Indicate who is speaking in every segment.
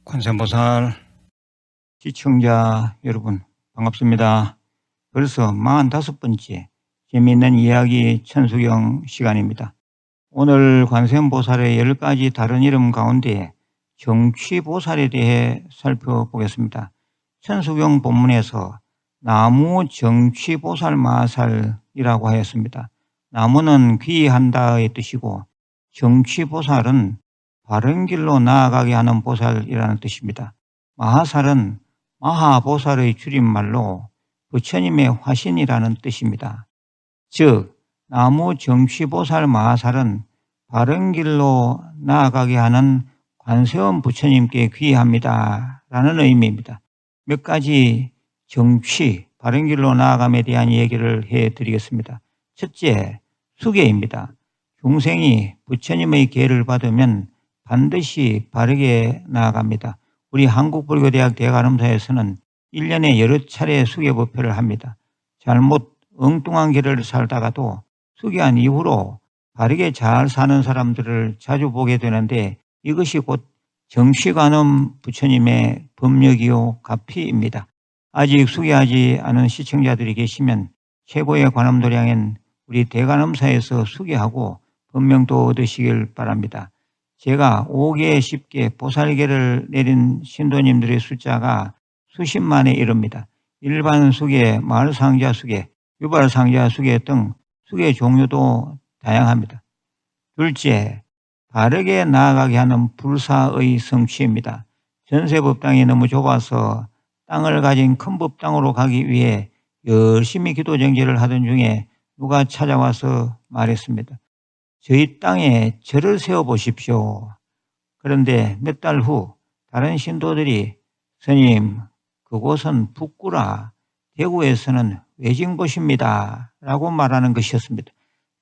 Speaker 1: 관세음보살 시청자 여러분 반갑습니다. 벌써 45번째 재미있는 이야기 천수경 시간입니다. 오늘 관세음보살의 10가지 다른 이름 가운데 정취보살에 대해 살펴보겠습니다. 천수경 본문에서 나무 정취보살 마살이라고 하였습니다. 나무는 귀의한다의 뜻이고 정취보살은 바른 길로 나아가게 하는 보살이라는 뜻입니다. 마하살은 마하보살의 줄임말로 부처님의 화신이라는 뜻입니다. 즉 나무 정취보살 마하살은 바른 길로 나아가게 하는 관세음 부처님께 귀의합니다 라는 의미입니다. 몇 가지 정취, 바른 길로 나아감에 대한 얘기를 해드리겠습니다. 첫째, 수계입니다. 중생이 부처님의 계를 받으면 반드시 바르게 나아갑니다. 우리 한국불교대학 대관음사에서는 1년에 여러 차례 수계법회를 합니다. 잘못 엉뚱한 길을 살다가도 수계한 이후로 바르게 잘 사는 사람들을 자주 보게 되는데 이것이 곧 정취관음 부처님의 법력이요 가피입니다. 아직 수계하지 않은 시청자들이 계시면 최고의 관음도량인 우리 대관음사에서 수계하고 법명도 얻으시길 바랍니다. 제가 5개, 10개 보살계를 내린 신도님들의 숫자가 수십만에 이릅니다. 일반 수계, 마을상자 수계, 유발상자 수계 등 수계 종류도 다양합니다. 둘째, 바르게 나아가게 하는 불사의 성취입니다. 전세법당이 너무 좁아서 땅을 가진 큰 법당으로 가기 위해 열심히 기도정제를 하던 중에 누가 찾아와서 말했습니다. 저희 땅에 절을 세워보십시오. 그런데 몇 달 후 다른 신도들이 스님 그곳은 북구라 대구에서는 외진곳입니다 라고 말하는 것이었습니다.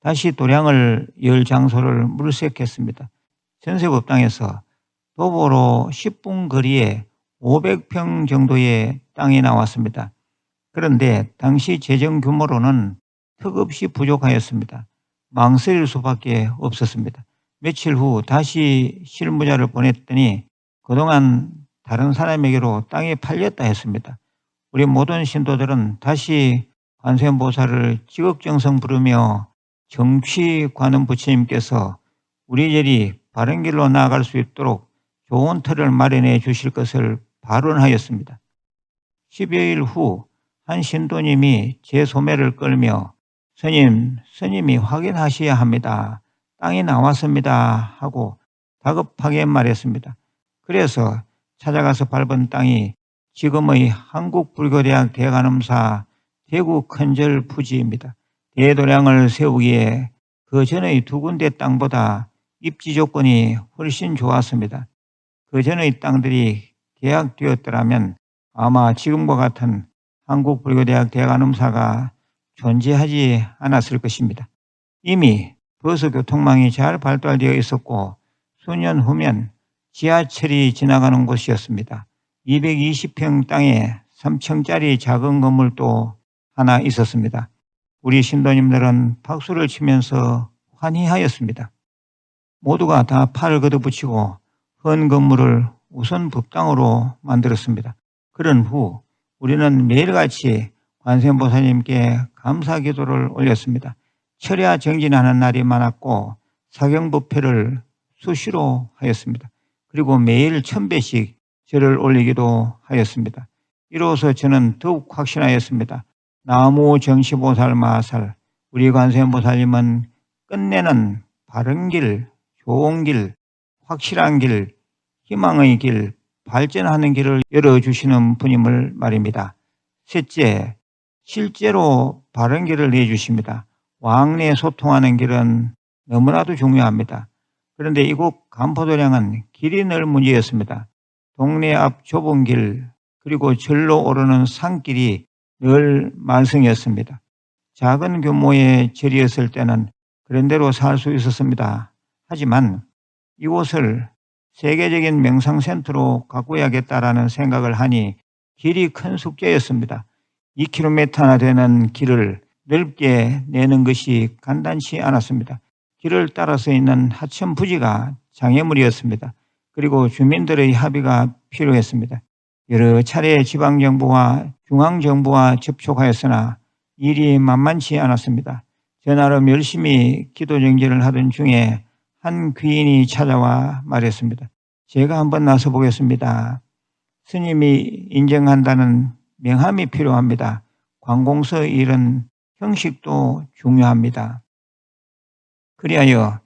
Speaker 1: 다시 도량을 열 장소를 물색했습니다. 전세법당에서 도보로 10분 거리에 500평 정도의 땅이 나왔습니다. 그런데 당시 재정 규모로는 턱없이 부족하였습니다. 망설일 수밖에 없었습니다. 며칠 후 다시 실무자를 보냈더니 그동안 다른 사람에게로 땅이 팔렸다 했습니다. 우리 모든 신도들은 다시 관세음보살을 지극정성 부르며 정취관음 부처님께서 우리 절이 바른 길로 나아갈 수 있도록 좋은 터를 마련해 주실 것을 발언하였습니다. 10여일 후 한 신도님이 제 소매를 끌며 스님이 확인하셔야 합니다. 땅이 나왔습니다 하고 다급하게 말했습니다. 그래서 찾아가서 밟은 땅이 지금의 한국불교대학 대관음사 대구 큰절 부지입니다. 대도량을 세우기에 그 전의 두 군데 땅보다 입지 조건이 훨씬 좋았습니다. 그 전의 땅들이 계약되었더라면 아마 지금과 같은 한국불교대학 대관음사가 존재하지 않았을 것입니다. 이미 버스교통망이 잘 발달되어 있었고 수년 후면 지하철이 지나가는 곳이었습니다. 220평 땅에 3층짜리 작은 건물도 하나 있었습니다. 우리 신도님들은 박수를 치면서 환희하였습니다. 모두가 다 팔을 걷어붙이고 헌 건물을 우선 법당으로 만들었습니다. 그런 후 우리는 매일같이 관세음보살님께 감사 기도를 올렸습니다. 철야 정진하는 날이 많았고 사경법회를 수시로 하였습니다. 그리고 매일 1000배씩 절을 올리기도 하였습니다. 이로써 저는 더욱 확신하였습니다. 나무 정취보살 마하살 우리 관세음보살님은 끝내는 바른 길, 좋은 길, 확실한 길, 희망의 길, 발전하는 길을 열어주시는 분임을 말입니다. 셋째, 실제로 바른 길을 내주십니다. 왕래 소통하는 길은 너무나도 중요합니다. 그런데 이곳 간포도량은 길이 늘 문제였습니다. 동네 앞 좁은 길 그리고 절로 오르는 산길이 늘 만성이었습니다. 작은 규모의 절이었을 때는 그런 대로 살 수 있었습니다. 하지만 이곳을 세계적인 명상센터로 가꾸어야겠다라는 생각을 하니 길이 큰 숙제였습니다. 2km나 되는 길을 넓게 내는 것이 간단치 않았습니다. 길을 따라서 있는 하천 부지가 장애물이었습니다. 그리고 주민들의 합의가 필요했습니다. 여러 차례 지방정부와 중앙정부와 접촉하였으나 일이 만만치 않았습니다. 저 나름 열심히 기도 정진을 하던 중에 한 귀인이 찾아와 말했습니다. 제가 한번 나서 보겠습니다. 스님이 인정한다는 명함이 필요합니다. 관공서 일은 형식도 중요합니다. 그리하여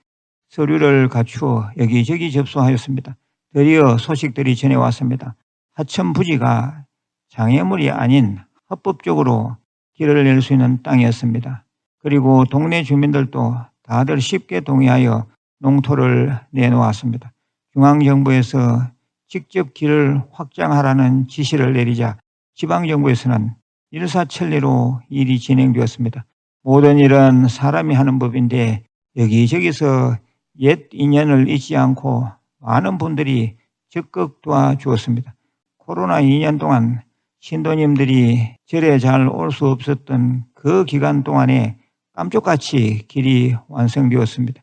Speaker 1: 서류를 갖추어 여기저기 접수하였습니다. 드디어 소식들이 전해왔습니다. 하천 부지가 장애물이 아닌 합법적으로 길을 낼 수 있는 땅이었습니다. 그리고 동네 주민들도 다들 쉽게 동의하여 농토를 내놓았습니다. 중앙정부에서 직접 길을 확장하라는 지시를 내리자 지방정부에서는 일사천리로 일이 진행되었습니다. 모든 일은 사람이 하는 법인데 여기저기서 옛 인연을 잊지 않고 많은 분들이 적극 도와주었습니다. 코로나 2년 동안 신도님들이 절에 잘 올 수 없었던 그 기간 동안에 깜짝같이 길이 완성되었습니다.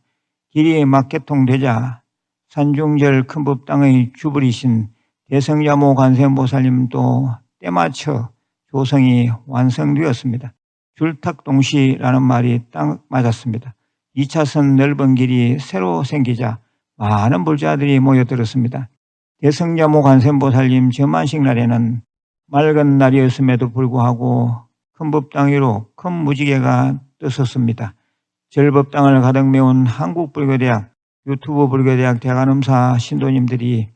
Speaker 1: 길이 막개통되자 산중절 큰법당의 주불이신 대성야모 관세음보살님도 때맞춰 조성이 완성되었습니다. 줄탁동시라는 말이 딱 맞았습니다. 2차선 넓은 길이 새로 생기자 많은 불자들이 모여들었습니다. 대성야모 관세음보살님 점안식 날에는 맑은 날이었음에도 불구하고 큰법당 위로 큰 무지개가 뜨섰습니다. 절법당을 가득 메운 한국불교대학, 유튜브 불교대학 대관음사 신도님들이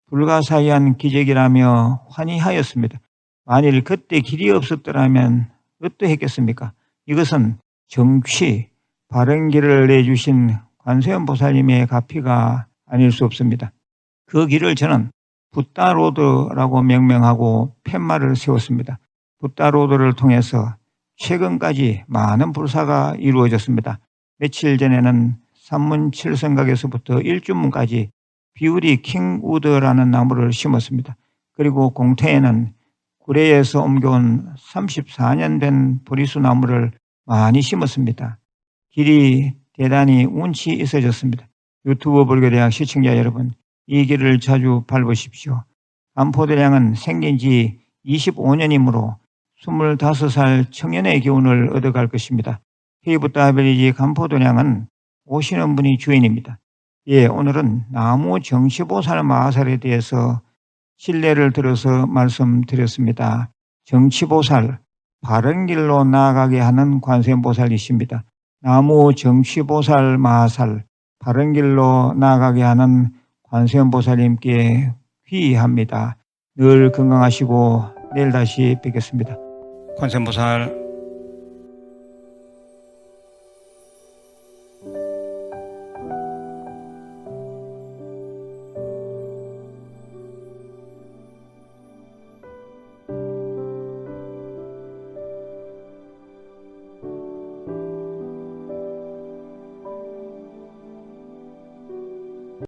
Speaker 1: 불가사의한 기적이라며 환희하였습니다. 만일 그때 길이 없었더라면 어떠했겠습니까? 이것은 정취, 바른 길을 내주신 관세음보살님의 가피가 아닐 수 없습니다. 그 길을 저는 붓다로드라고 명명하고 팻말을 세웠습니다. 붓다로드를 통해서 최근까지 많은 불사가 이루어졌습니다. 며칠 전에는 산문 7성각에서부터 일주문까지 비우리 킹우드라는 나무를 심었습니다. 그리고 공태에는 구례에서 옮겨온 34년 된 보리수 나무를 많이 심었습니다. 길이 대단히 운치 있어졌습니다. 유튜브 불교대학 시청자 여러분, 이 길을 자주 밟으십시오. 간포도량은 생긴 지 25년이므로 25살 청년의 기운을 얻어갈 것입니다. 페이부타베리지 간포도량은 오시는 분이 주인입니다. 예, 오늘은 나무 정치보살 마하살에 대해서 신뢰를 들어서 말씀드렸습니다. 정치보살, 바른 길로 나아가게 하는 관세음보살이십니다. 나무 정치보살 마하살, 바른 길로 나아가게 하는 관세음보살님께 귀의합니다. 늘 건강하시고 내일 다시 뵙겠습니다. 관세음보살